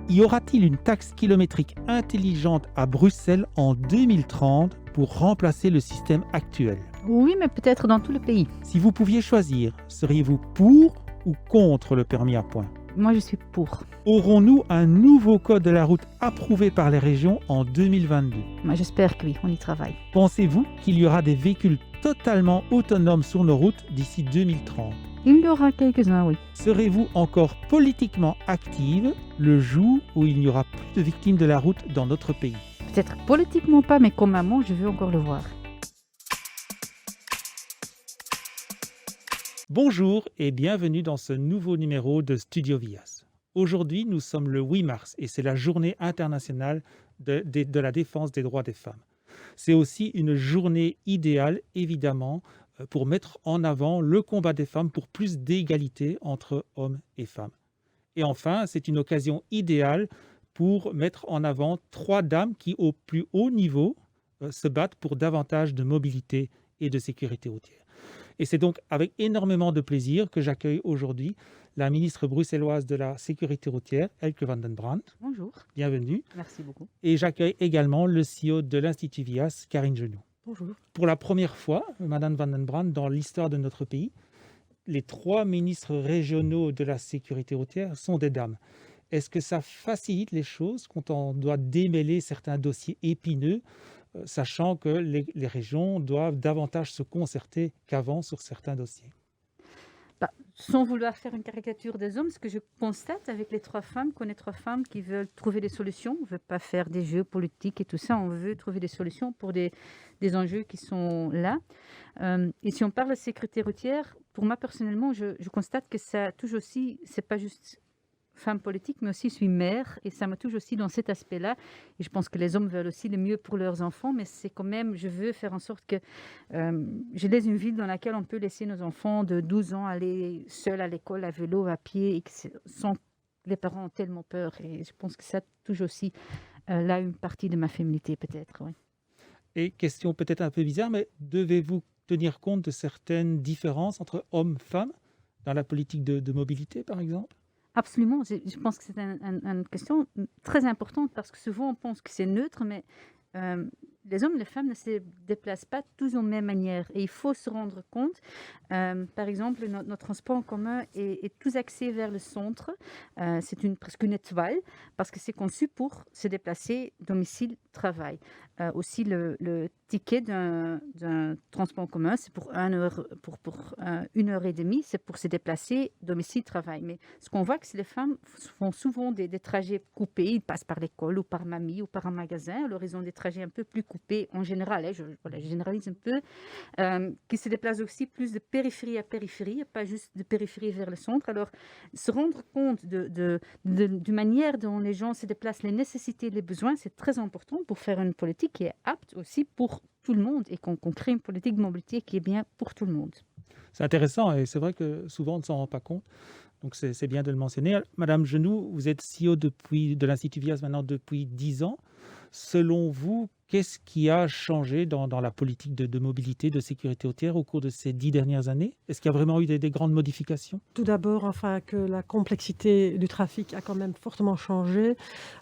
Y aura-t-il une taxe kilométrique intelligente à Bruxelles en 2030 pour remplacer le système actuel? Oui, mais peut-être dans tout le pays. Si vous pouviez choisir, seriez-vous pour ou contre le permis à points? Moi, je suis pour. Aurons-nous un nouveau code de la route approuvé par les régions en 2022? Moi, j'espère que oui, on y travaille. Pensez-vous qu'il y aura des véhicules totalement autonomes sur nos routes d'ici 2030? Il y aura quelques-uns, oui. Serez-vous encore politiquement active le jour où il n'y aura plus de victimes de la route dans notre pays? Peut-être politiquement pas, mais comme maman, je veux encore le voir. Bonjour et bienvenue dans ce nouveau numéro de Studio Vias. Aujourd'hui, nous sommes le 8 mars et c'est la journée internationale de la défense des droits des femmes. C'est aussi une journée idéale, évidemment, pour mettre en avant le combat des femmes pour plus d'égalité entre hommes et femmes. Et enfin, c'est une occasion idéale pour mettre en avant 3 dames qui, au plus haut niveau, se battent pour davantage de mobilité et de sécurité routière. Et c'est donc avec énormément de plaisir que j'accueille aujourd'hui la ministre bruxelloise de la Sécurité routière, Elke van den Brand. Bonjour. Bienvenue. Merci beaucoup. Et j'accueille également le CEO de l'Institut Vias, Karine Genoux. Bonjour. Pour la première fois, Madame van den Brand, dans l'histoire de notre pays, les 3 ministres régionaux de la sécurité routière sont des dames. Est-ce que ça facilite les choses quand on doit démêler certains dossiers épineux, sachant que les régions doivent davantage se concerter qu'avant sur certains dossiers? Sans vouloir faire une caricature des hommes, ce que je constate avec les 3 femmes, qu'on est 3 femmes qui veulent trouver des solutions. On ne veut pas faire des jeux politiques et tout ça. On veut trouver des solutions pour des enjeux qui sont là. Et si on parle de sécurité routière, pour moi personnellement, je constate que ça touche aussi, c'est pas juste femme politique, mais aussi je suis mère et ça me touche aussi dans cet aspect-là. Et je pense que les hommes veulent aussi le mieux pour leurs enfants, mais c'est quand même, je veux faire en sorte que je laisse une ville dans laquelle on peut laisser nos enfants de 12 ans aller seuls à l'école, à vélo, à pied, et que sans les parents ont tellement peur. Et je pense que ça touche aussi là une partie de ma féminité peut-être. Oui. Et question peut-être un peu bizarre, mais devez-vous tenir compte de certaines différences entre hommes et femmes dans la politique de mobilité, par exemple? Absolument, je pense que c'est une question très importante parce que souvent on pense que c'est neutre, mais les hommes et les femmes ne se déplacent pas tous de la même manière et il faut se rendre compte. Par exemple, notre transport en commun est tous axé vers le centre. C'est presque une étoile parce que c'est conçu pour se déplacer domicile-travail. Aussi, le ticket d'un transport en commun, c'est pour 1 heure, pour 1 heure et demie, c'est pour se déplacer domicile-travail. Mais ce qu'on voit, c'est que les femmes font souvent des trajets coupés. Ils passent par l'école ou par mamie ou par un magasin. Alors, ils ont des trajets un peu plus coupés en général. Hein, je généralise un peu. Qui se déplacent aussi plus de périphérie à périphérie, pas juste de périphérie vers le centre. Alors, se rendre compte de manière dont les gens se déplacent, les nécessités, les besoins, c'est très important pour faire une politique qui est apte aussi pour tout le monde et qu'on crée une politique de mobilité qui est bien pour tout le monde. C'est intéressant et c'est vrai que souvent on ne s'en rend pas compte. Donc c'est bien de le mentionner. Madame Genoux, vous êtes CEO de l'Institut Vias maintenant depuis 10 ans. Selon vous, qu'est-ce qui a changé dans la politique de mobilité, de sécurité routière au cours de ces 10 dernières années? Est-ce qu'il y a vraiment eu des grandes modifications? Tout d'abord, enfin, que la complexité du trafic a quand même fortement changé.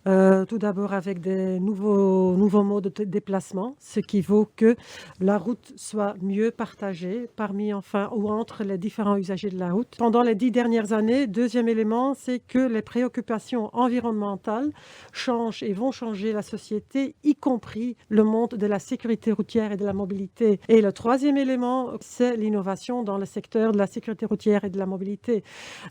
Tout d'abord avec des nouveaux modes de déplacement, ce qui vaut que la route soit mieux partagée parmi, enfin, ou entre les différents usagers de la route. Pendant les 10 dernières années, deuxième élément, c'est que les préoccupations environnementales changent et vont changer la société, y compris le monde de la sécurité routière et de la mobilité. Et le troisième élément, c'est l'innovation dans le secteur de la sécurité routière et de la mobilité.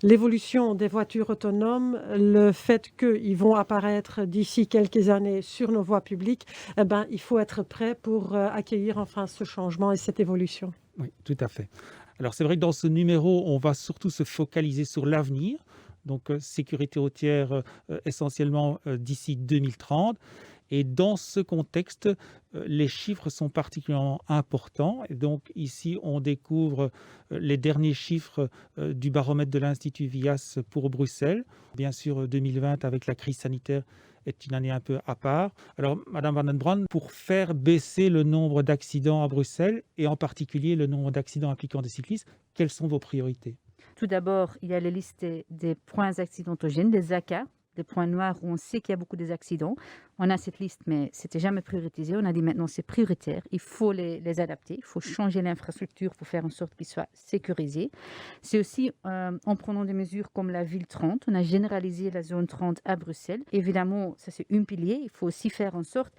L'évolution des voitures autonomes, le fait qu'ils vont apparaître d'ici quelques années sur nos voies publiques, il faut être prêt pour accueillir enfin ce changement et cette évolution. Oui, tout à fait. Alors c'est vrai que dans ce numéro, on va surtout se focaliser sur l'avenir. Donc sécurité routière essentiellement d'ici 2030. Et dans ce contexte, les chiffres sont particulièrement importants. Et donc ici, on découvre les derniers chiffres du baromètre de l'Institut Vias pour Bruxelles. Bien sûr, 2020, avec la crise sanitaire, est une année un peu à part. Alors, Madame Van den Brand, pour faire baisser le nombre d'accidents à Bruxelles, et en particulier le nombre d'accidents impliquant des cyclistes, quelles sont vos priorités? Tout d'abord, il y a la liste des points accidentogènes, des ACA, des points noirs où on sait qu'il y a beaucoup d'accidents. On a cette liste, mais c'était jamais prioritisé. On a dit maintenant c'est prioritaire. Il faut les adapter. Il faut changer l'infrastructure pour faire en sorte qu'ils soient sécurisés. C'est aussi en prenant des mesures comme la ville 30. On a généralisé la zone 30 à Bruxelles. Évidemment, ça c'est un pilier. Il faut aussi faire en sorte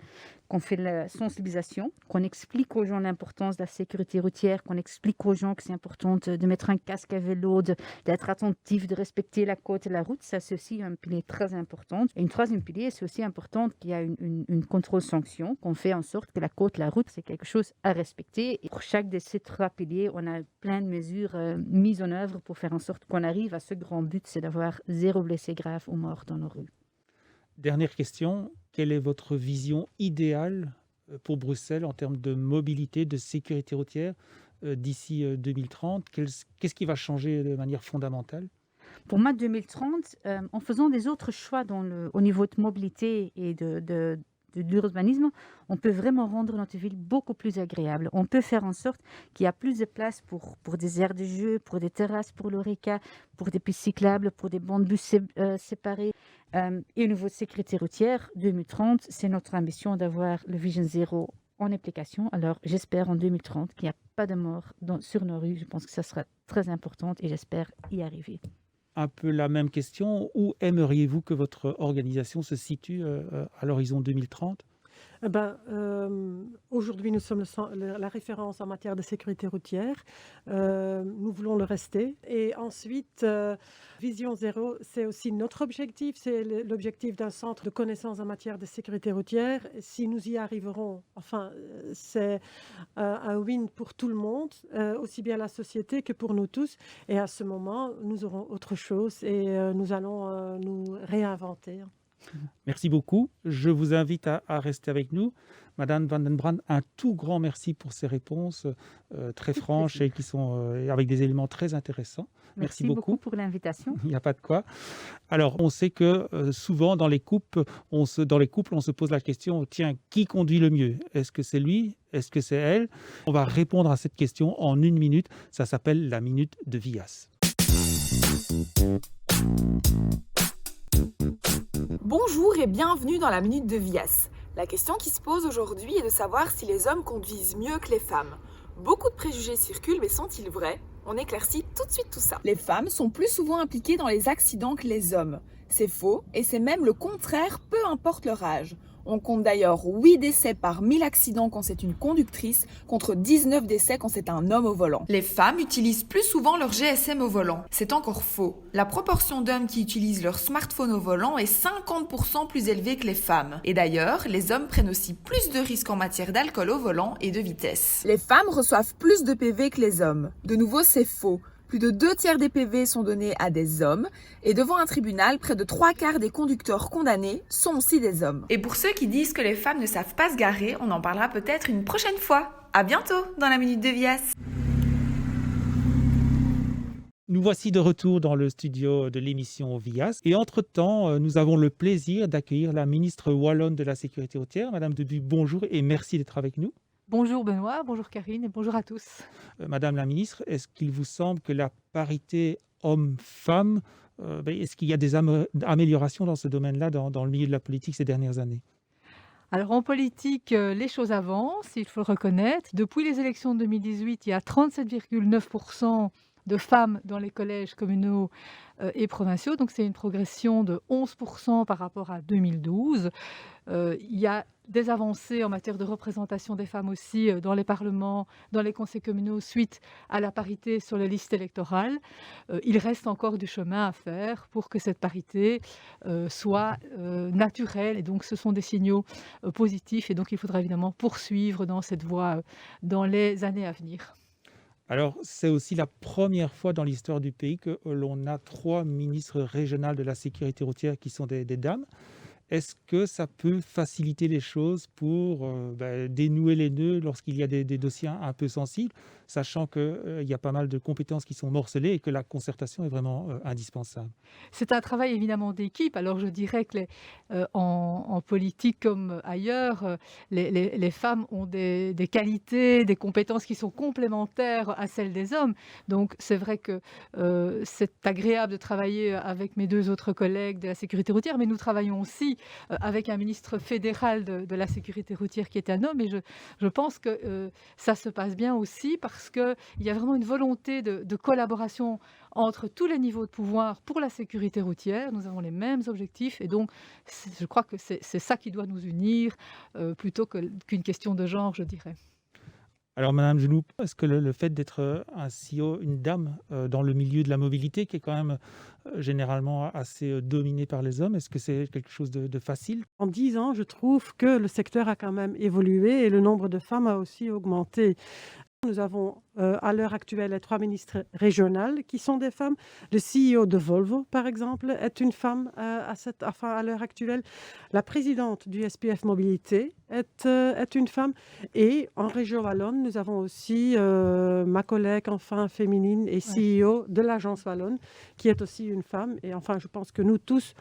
qu'on fait de la sensibilisation, qu'on explique aux gens l'importance de la sécurité routière, qu'on explique aux gens que c'est important de mettre un casque à vélo, d'être attentif, de respecter la côte et la route. Ça, c'est aussi un pilier très important. Et une troisième pilier, c'est aussi important qu'il y a une contrôle-sanction, qu'on fait en sorte que la côte, la route, c'est quelque chose à respecter. Et pour chaque de ces trois piliers, on a plein de mesures mises en œuvre pour faire en sorte qu'on arrive à ce grand but, c'est d'avoir 0 blessé grave ou mort dans nos rues. Dernière question, quelle est votre vision idéale pour Bruxelles en termes de mobilité, de sécurité routière d'ici 2030? Qu'est-ce qui va changer de manière fondamentale? Pour moi, 2030, en faisant des autres choix au niveau de mobilité et de l'urbanisme, on peut vraiment rendre notre ville beaucoup plus agréable. On peut faire en sorte qu'il y a plus de place pour des aires de jeu, pour des terrasses, pour l'oreca, pour des pistes cyclables, pour des bancs de bus séparés. Et au niveau de sécurité routière, 2030, c'est notre ambition d'avoir le Vision Zero en application. Alors, j'espère en 2030 qu'il n'y a pas de mort sur nos rues. Je pense que ça sera très important et j'espère y arriver. Un peu la même question, où aimeriez-vous que votre organisation se situe à l'horizon 2030? Aujourd'hui, nous sommes la référence en matière de sécurité routière. Nous voulons le rester. Et ensuite, Vision Zéro, c'est aussi notre objectif. C'est l'objectif d'un centre de connaissances en matière de sécurité routière. Si nous y arriverons, c'est un win pour tout le monde, aussi bien la société que pour nous tous. Et à ce moment, nous aurons autre chose et nous allons nous réinventer. Merci beaucoup. Je vous invite à rester avec nous. Madame Van den Brand, un tout grand merci pour ces réponses très franches et qui sont avec des éléments très intéressants. Merci beaucoup pour l'invitation. Il n'y a pas de quoi. Alors, on sait que souvent dans les couples, on se pose la question, tiens, qui conduit le mieux? Est-ce que c'est lui? Est-ce que c'est elle? On va répondre à cette question en 1 minute. Ça s'appelle la minute de Vias. Bonjour et bienvenue dans la Minute de Vias. La question qui se pose aujourd'hui est de savoir si les hommes conduisent mieux que les femmes. Beaucoup de préjugés circulent, mais sont-ils vrais? On éclaircit tout de suite tout ça. Les femmes sont plus souvent impliquées dans les accidents que les hommes. C'est faux, et c'est même le contraire, peu importe leur âge. On compte d'ailleurs 8 décès par 1000 accidents quand c'est une conductrice, contre 19 décès quand c'est un homme au volant. Les femmes utilisent plus souvent leur GSM au volant. C'est encore faux. La proportion d'hommes qui utilisent leur smartphone au volant est 50% plus élevée que les femmes. Et d'ailleurs, les hommes prennent aussi plus de risques en matière d'alcool au volant et de vitesse. Les femmes reçoivent plus de PV que les hommes. De nouveau, c'est faux. Plus de 2/3 des PV sont donnés à des hommes et devant un tribunal, près de 3/4 des conducteurs condamnés sont aussi des hommes. Et pour ceux qui disent que les femmes ne savent pas se garer, on en parlera peut-être une prochaine fois. À bientôt dans la Minute de Vias. Nous voici de retour dans le studio de l'émission Vias. Et entre-temps, nous avons le plaisir d'accueillir la ministre wallonne de la Sécurité routière. Madame Debuy, bonjour et merci d'être avec nous. Bonjour Benoît, bonjour Karine et bonjour à tous. Madame la ministre, est-ce qu'il vous semble que la parité homme-femme, est-ce qu'il y a des améliorations dans ce domaine-là, dans le milieu de la politique ces dernières années? Alors en politique, les choses avancent, il faut le reconnaître. Depuis les élections de 2018, il y a 37,9% de femmes dans les collèges communaux et provinciaux, donc c'est une progression de 11% par rapport à 2012. Il y a des avancées en matière de représentation des femmes aussi dans les parlements, dans les conseils communaux suite à la parité sur les listes électorales. Il reste encore du chemin à faire pour que cette parité soit naturelle et donc ce sont des signaux positifs et donc il faudra évidemment poursuivre dans cette voie dans les années à venir. Alors, c'est aussi la première fois dans l'histoire du pays que l'on a 3 ministres régionales de la sécurité routière qui sont des dames. Est-ce que ça peut faciliter les choses pour dénouer les nœuds lorsqu'il y a des dossiers un peu sensibles? sachant qu'il y a pas mal de compétences qui sont morcelées et que la concertation est vraiment indispensable. C'est un travail évidemment d'équipe. Alors je dirais que en politique comme ailleurs, les femmes ont des qualités, des compétences qui sont complémentaires à celles des hommes. Donc c'est vrai que c'est agréable de travailler avec mes 2 autres collègues de la sécurité routière, mais nous travaillons aussi avec un ministre fédéral de la sécurité routière qui est un homme. Et je pense que ça se passe bien aussi parce qu'il y a vraiment une volonté de collaboration entre tous les niveaux de pouvoir pour la sécurité routière. Nous avons les mêmes objectifs et donc je crois que c'est ça qui doit nous unir plutôt qu'une question de genre, je dirais. Alors, Madame Genoux, est-ce que le fait d'être un CEO, une dame dans le milieu de la mobilité, qui est quand même généralement assez dominé par les hommes, est-ce que c'est quelque chose de facile? En 10 ans, je trouve que le secteur a quand même évolué et le nombre de femmes a aussi augmenté. Nous avons à l'heure actuelle les 3 ministres régionales qui sont des femmes. Le CEO de Volvo, par exemple, est une femme à l'heure actuelle. La présidente du SPF Mobilité est une femme. Et en région wallonne, nous avons aussi ma collègue féminine et CEO de l'agence wallonne, qui est aussi une femme. Et enfin, je pense que nous tous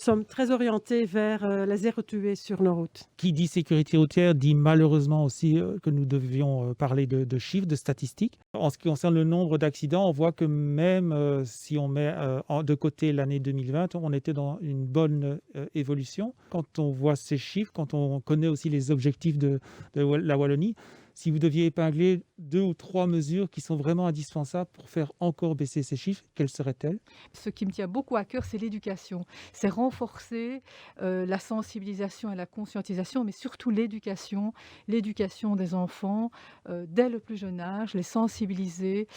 sommes très orientés vers les zéro tués sur nos routes. Qui dit sécurité routière dit malheureusement aussi que nous devions parler de chiffres, de statistiques. En ce qui concerne le nombre d'accidents, on voit que même si on met de côté l'année 2020, on était dans une bonne évolution. Quand on voit ces chiffres, quand on connaît aussi les objectifs de la Wallonie, si vous deviez épingler 2 ou 3 mesures qui sont vraiment indispensables pour faire encore baisser ces chiffres, quelles seraient-elles? Ce qui me tient beaucoup à cœur, c'est l'éducation. C'est renforcer la sensibilisation et la conscientisation, mais surtout l'éducation des enfants dès le plus jeune âge, les sensibiliser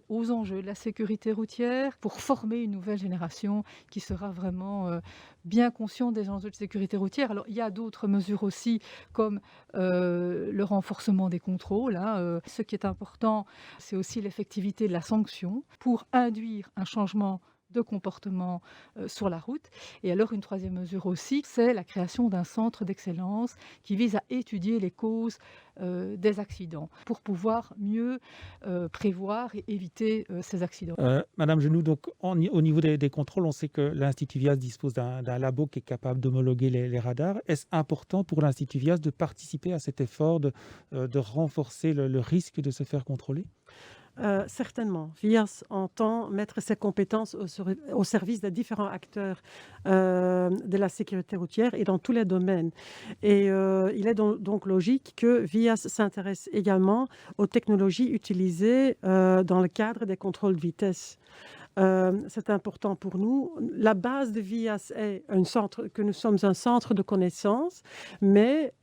aux enjeux de la sécurité routière pour former une nouvelle génération qui sera vraiment bien consciente des enjeux de sécurité routière. Alors, il y a d'autres mesures aussi, comme le renforcement des contrôles. Ce qui est important, c'est aussi l'effectivité de la sanction pour induire un changement de comportement sur la route. Et alors, une 3e mesure aussi, c'est la création d'un centre d'excellence qui vise à étudier les causes des accidents pour pouvoir mieux prévoir et éviter ces accidents. Madame Genoux, donc, au niveau des contrôles, on sait que l'Institut VIAS dispose d'un labo qui est capable d'homologuer les radars. Est-ce important pour l'Institut VIAS de participer à cet effort de renforcer le risque de se faire contrôler? Certainement. VIAS entend mettre ses compétences au service des différents acteurs de la sécurité routière et dans tous les domaines. Et il est donc logique que VIAS s'intéresse également aux technologies utilisées dans le cadre des contrôles de vitesse. C'est important pour nous. La base de VIAS est que nous sommes un centre de connaissances, mais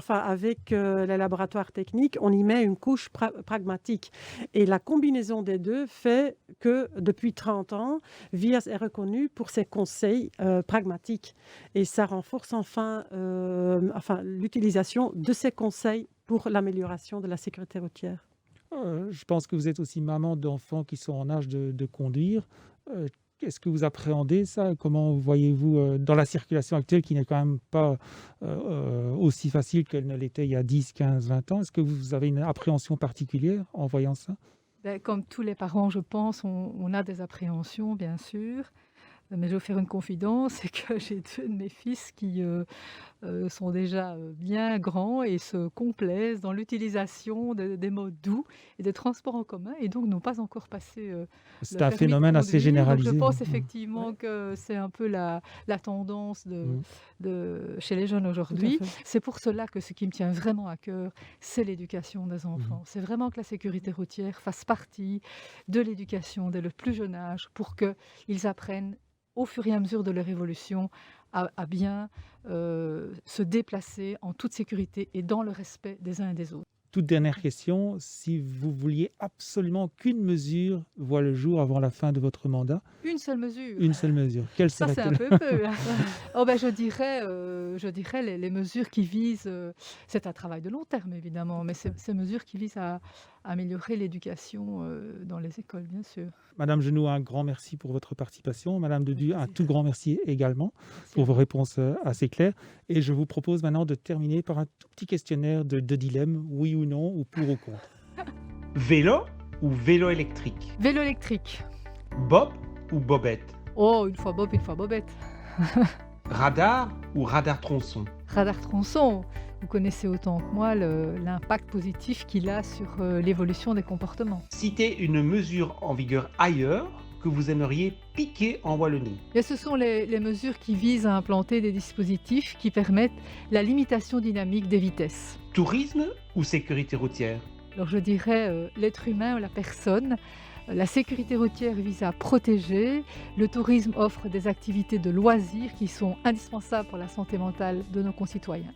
avec les laboratoires techniques, on y met une couche pragmatique. Et la combinaison des deux fait que depuis 30 ans, VIAS est reconnu pour ses conseils pragmatiques. Et ça renforce l'utilisation de ces conseils pour l'amélioration de la sécurité routière. Je pense que vous êtes aussi maman d'enfants qui sont en âge de conduire. Est-ce que vous appréhendez ça? Comment voyez-vous dans la circulation actuelle qui n'est quand même pas aussi facile qu'elle ne l'était il y a 10, 15, 20 ans? Est-ce que vous avez une appréhension particulière en voyant ça? Comme tous les parents, je pense, on a des appréhensions, bien sûr. Mais je vais vous faire une confidence, c'est que j'ai 2 de mes fils qui sont déjà bien grands et se complaisent dans l'utilisation des modes doux et des transports en commun et donc n'ont pas encore passé C'est le un permis de phénomène assez conduire. Donc généralisé. je pense effectivement que c'est un peu la tendance chez les jeunes aujourd'hui. Tout à fait. C'est pour cela que ce qui me tient vraiment à cœur, c'est l'éducation des enfants. C'est vraiment que la sécurité routière fasse partie de l'éducation dès le plus jeune âge pour qu'ils apprennent au fur et à mesure de leur évolution, à bien se déplacer en toute sécurité et dans le respect des uns et des autres. Toute dernière question, si vous vouliez absolument qu'une mesure voie le jour avant la fin de votre mandat, Une seule mesure. une seule mesure, quelle Ça, c'est un serait-elle? peu peu. Je dirais les mesures qui visent, c'est un travail de long terme évidemment, mais ces mesures qui visent à améliorer l'éducation dans les écoles, bien sûr. Madame Genoux, un grand merci pour votre participation. Madame Dedu, un tout grand merci également Merci pour à vos vous. réponses assez claires. Et je vous propose maintenant de terminer par un tout petit questionnaire de dilemme, oui ou non, ou pour ou contre. Vélo ou vélo électrique? Vélo électrique. Bob ou bobette? Oh, une fois Bob, une fois Bobette. Radar ou radar tronçon? Radar tronçon. Vous connaissez autant que moi l'impact positif qu'il a sur l'évolution des comportements. Citez une mesure en vigueur ailleurs que vous aimeriez piquer en Wallonie. Et ce sont les mesures qui visent à implanter des dispositifs qui permettent la limitation dynamique des vitesses. Tourisme ou sécurité routière? Alors je dirais l'être humain ou la personne. La sécurité routière vise à protéger. Le tourisme offre des activités de loisirs qui sont indispensables pour la santé mentale de nos concitoyens.